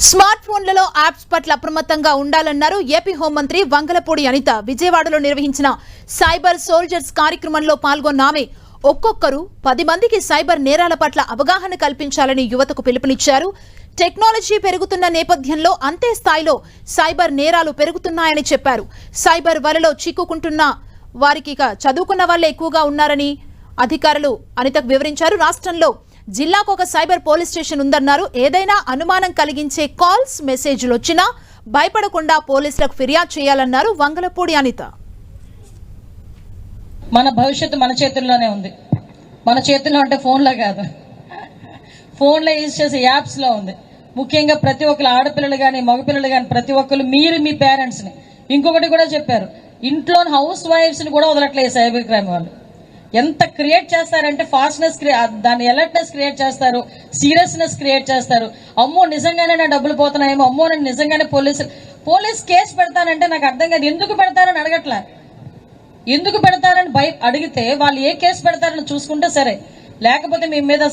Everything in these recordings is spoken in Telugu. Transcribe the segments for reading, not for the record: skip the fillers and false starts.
స్మార్ట్ ఫోన్లలో యాప్స్ పట్ల అప్రమత్తంగా ఉండాలన్నారు ఏపీ హోంమంత్రి వంగలపూడి అనిత. విజయవాడలో నిర్వహించిన సైబర్ సోల్జర్స్ కార్యక్రమంలో పాల్గొన్న ఆమె ఒక్కొక్కరు 10 మందికి సైబర్ నేరాల పట్ల అవగాహన కల్పించాలని యువతకు పిలుపునిచ్చారు. టెక్నాలజీ పెరుగుతున్న నేపథ్యంలో అంతే స్థాయిలో సైబర్ నేరాలు పెరుగుతున్నాయని చెప్పారు. సైబర్ వలలో చిక్కుకుంటున్న వారికి చదువుకున్న వాళ్ళే ఎక్కువగా ఉన్నారని అధికారులు అనితకు వివరించారు. రాష్ట్రంలో జిల్లాకు ఒక సైబర్ పోలీస్ స్టేషన్ ఉందన్నారు. ఏదైనా అనుమానం కలిగించే కాల్స్ మెసేజ్లు వచ్చినా భయపడకుండా పోలీసులకు ఫిర్యాదు చేయాలన్నారు వంగలపూడి అనిత. మన భవిష్యత్తు మన చేతుల్లోనే ఉంది. మన చేతుల్లో అంటే ఫోన్లో కాదు, ఫోన్లో యూజ్ చేసే యాప్స్లో ఉంది. ముఖ్యంగా ప్రతి ఒక్కరు ఆడపిల్లలు కానీ మగపిల్లలు కానీ ప్రతి ఒక్కరు మీరు మీ పేరెంట్స్ని ఇంకొకటి కూడా చెప్పారు, ఇంట్లో హౌస్ వైఫ్స్ని కూడా వదలట్లేదు సైబర్ క్రైమ్ వాళ్ళు. ఎంత క్రియేట్ చేస్తారంటే ఫాస్ట్నెస్, దాని అలర్ట్నెస్ క్రియేట్ చేస్తారు, సీరియస్నెస్ క్రియేట్ చేస్తారు. అమ్మో నిజంగానే నా డబ్బులు పోతున్నాయేమో, అమ్మో నేను నిజంగానే పోలీస్ కేసు పెడతానంటే నాకు అర్థం కాదు. ఎందుకు పెడతారని అడగట్లే, ఎందుకు పెడతారని అడిగితే వాళ్ళు ఏ కేసు పెడతారని చూసుకుంటే సరే, లేకపోతే మీ మీద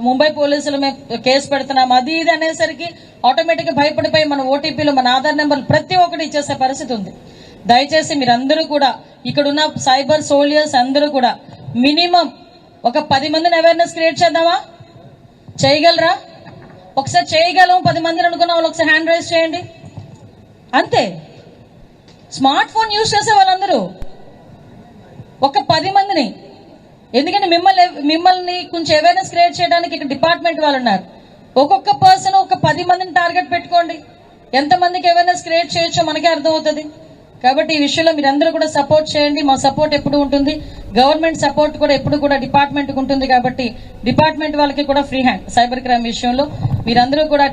ముంబై పోలీసులు మేము కేసు పెడుతున్నాం అది ఇది అనేసరికి ఆటోమేటిక్గా భయపడిపోయి మన ఓటీపీలు మన ఆధార్ నెంబర్లు ప్రతి ఒక్కటి ఇచ్చేసే పరిస్థితి ఉంది. దయచేసి మీరందరూ కూడా ఇక్కడున్న సైబర్ సోల్జర్స్ అందరూ కూడా మినిమం ఒక 10 మందిని అవేర్నెస్ క్రియేట్ చేద్దామా? చేయగలరా? ఒకసారి చేయగలం 10 మందిని అనుకున్న వాళ్ళు ఒకసారి హ్యాండ్ రైజ్ చేయండి. అంతే. స్మార్ట్ ఫోన్ యూజ్ చేసే వాళ్ళందరూ ఒక 10 మందిని, ఎందుకంటే మిమ్మల్ని కొంచెం అవేర్నెస్ క్రియేట్ చేయడానికి ఇక్కడ డిపార్ట్మెంట్ వాళ్ళు ఉన్నారు. ఒక్కొక్క పర్సన్ ఒక 10 మందిని టార్గెట్ పెట్టుకోండి. ఎంతమందికి అవేర్నెస్ క్రియేట్ చేయొచ్చో మనకే అర్థమవుతుంది. కాబట్టి ఈ విషయంలో మీరందరూ కూడా సపోర్ట్ చేయండి. మా సపోర్ట్ ఎప్పుడు ఉంటుంది, గవర్నమెంట్ సపోర్ట్ కూడా ఎప్పుడు కూడా డిపార్ట్మెంట్కి ఉంటుంది. కాబట్టి డిపార్ట్మెంట్ వాళ్ళకి కూడా ఫ్రీ హ్యాండ్ సైబర్ క్రైమ్ విషయంలో మీరందరూ కూడా